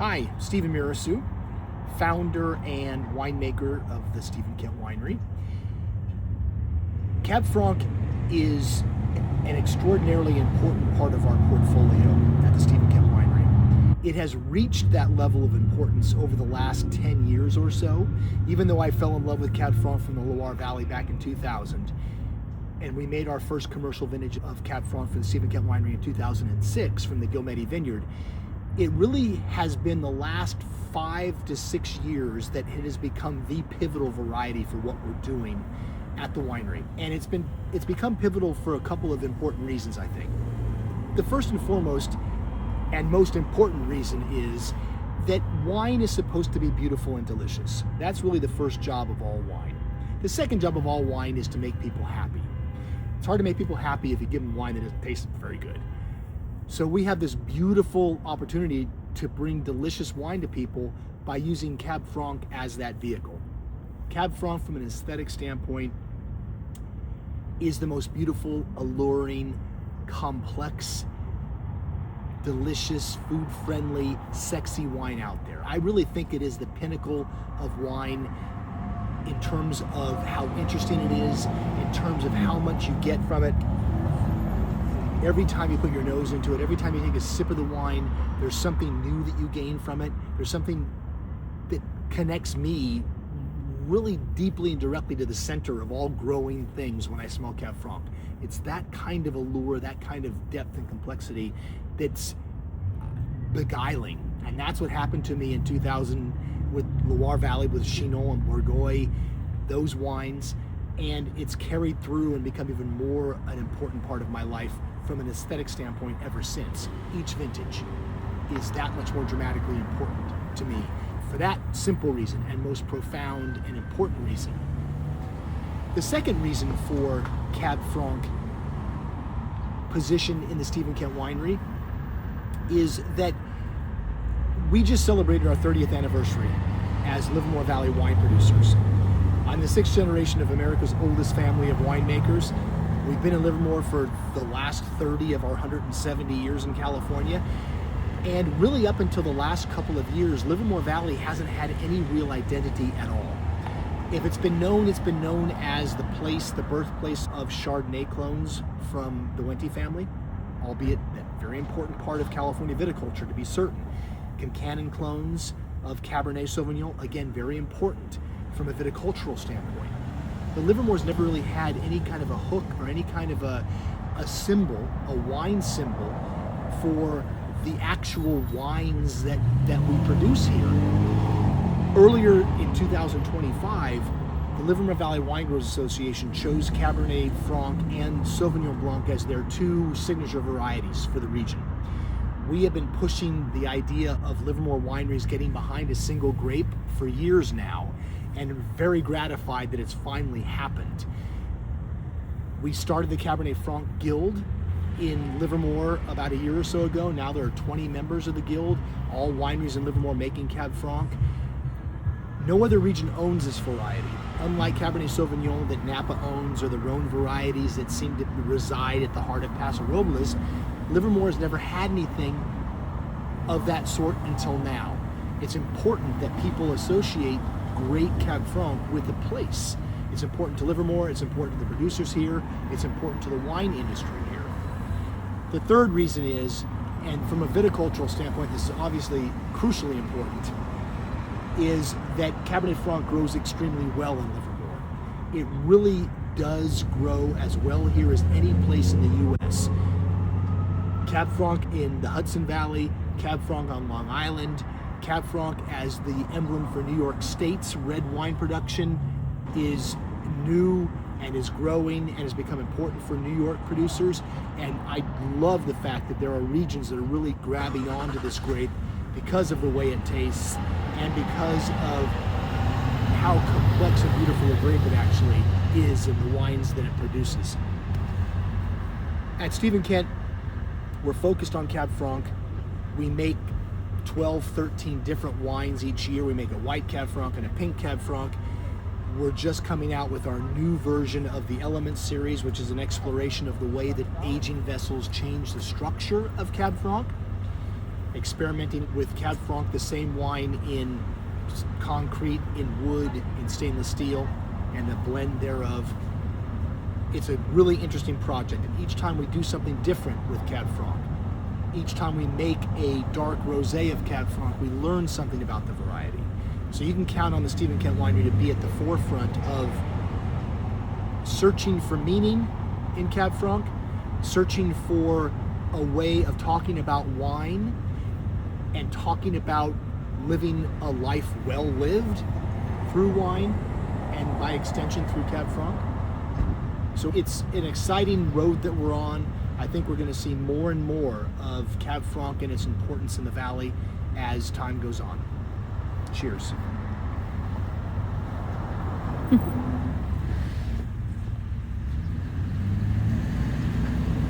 Hi, Kent Mirassou, founder and winemaker of the Kent Winery. Cab Franc is an extraordinarily important part of our portfolio at the Kent Winery. It has reached that level of importance over the last 10 years or so, even though I fell in love with Cab Franc from the Loire Valley back in 2000. And we made our first commercial vintage of Cab Franc for the Kent Winery in 2006 from the Guillemette Vineyard. It really has been the last 5 to 6 years that it has become the pivotal variety for what we're doing at the winery. And it's become pivotal for a couple of important reasons, I think. The first and foremost and most important reason is that wine is supposed to be beautiful and delicious. That's really the first job of all wine. The second job of all wine is to make people happy. It's hard to make people happy if you give them wine that doesn't taste very good. So we have this beautiful opportunity to bring delicious wine to people by using Cab Franc as that vehicle. Cab Franc, from an aesthetic standpoint, is the most beautiful, alluring, complex, delicious, food-friendly, sexy wine out there. I really think it is the pinnacle of wine in terms of how interesting it is, in terms of how much you get from it. Every time you put your nose into it, every time you take a sip of the wine, there's something new that you gain from it. There's something that connects me really deeply and directly to the center of all growing things when I smell Cab Franc. It's that kind of allure, that kind of depth and complexity that's beguiling. And that's what happened to me in 2000 with Loire Valley, with Chinon and Bourgogne, those wines. And it's carried through and become even more an important part of my life from an aesthetic standpoint ever since. Each vintage is that much more dramatically important to me for that simple reason and most profound and important reason. The second reason for Cab Franc position in the Kent Winery is that we just celebrated our 30th anniversary as Livermore Valley wine producers. I'm the 6th generation of America's oldest family of winemakers. We've been in Livermore for the last 30 of our 170 years in California. And really up until the last couple of years, Livermore Valley hasn't had any real identity at all. If it's been known as the place, the birthplace of Chardonnay clones from the Wente family, albeit a very important part of California viticulture to be certain. Concannon clones of Cabernet Sauvignon, again, very important from a viticultural standpoint. But Livermore's never really had any kind of a hook or any kind of a symbol, a wine symbol for the actual wines that we produce here. Earlier in 2025, the Livermore Valley Wine Growers Association chose Cabernet Franc and Sauvignon Blanc as their 2 signature varieties for the region. We have been pushing the idea of Livermore wineries getting behind a single grape for years now, and very gratified that it's finally happened. We started the Cabernet Franc Guild in Livermore about a year or so ago. Now there are 20 members of the Guild, all wineries in Livermore making Cab Franc. No other region owns this variety. Unlike Cabernet Sauvignon that Napa owns, or the Rhone varieties that seem to reside at the heart of Paso Robles, Livermore has never had anything of that sort until now. It's important that people associate great Cab Franc with the place. It's important to Livermore, it's important to the producers here, it's important to the wine industry here. The third reason is, and from a viticultural standpoint, this is obviously crucially important, is that Cabernet Franc grows extremely well in Livermore. It really does grow as well here as any place in the U.S. Cab Franc in the Hudson Valley, Cab Franc on Long Island, Cab Franc as the emblem for New York State's red wine production is new and is growing and has become important for New York producers. And I love the fact that there are regions that are really grabbing onto this grape because of the way it tastes and because of how complex and beautiful a grape it actually is in the wines that it produces. At Kent, we're focused on Cab Franc. We make 12, 13 different wines each year. We make a white Cab Franc and a pink Cab Franc. We're just coming out with our new version of the Elements series, which is an exploration of the way that aging vessels change the structure of Cab Franc. experimenting with Cab Franc, the same wine in concrete, in wood, in stainless steel, and the blend thereof. It's a really interesting project, and each time we do something different with Cab Franc, each time we make a dark rosé of Cab Franc, we learn something about the variety. So you can count on the Stephen Kent Winery to be at the forefront of searching for meaning in Cab Franc, searching for a way of talking about wine and talking about living a life well lived through wine and by extension through Cab Franc. So it's an exciting road that we're on. I think we're going to see more and more of Cab Franc and its importance in the valley as time goes on. Cheers.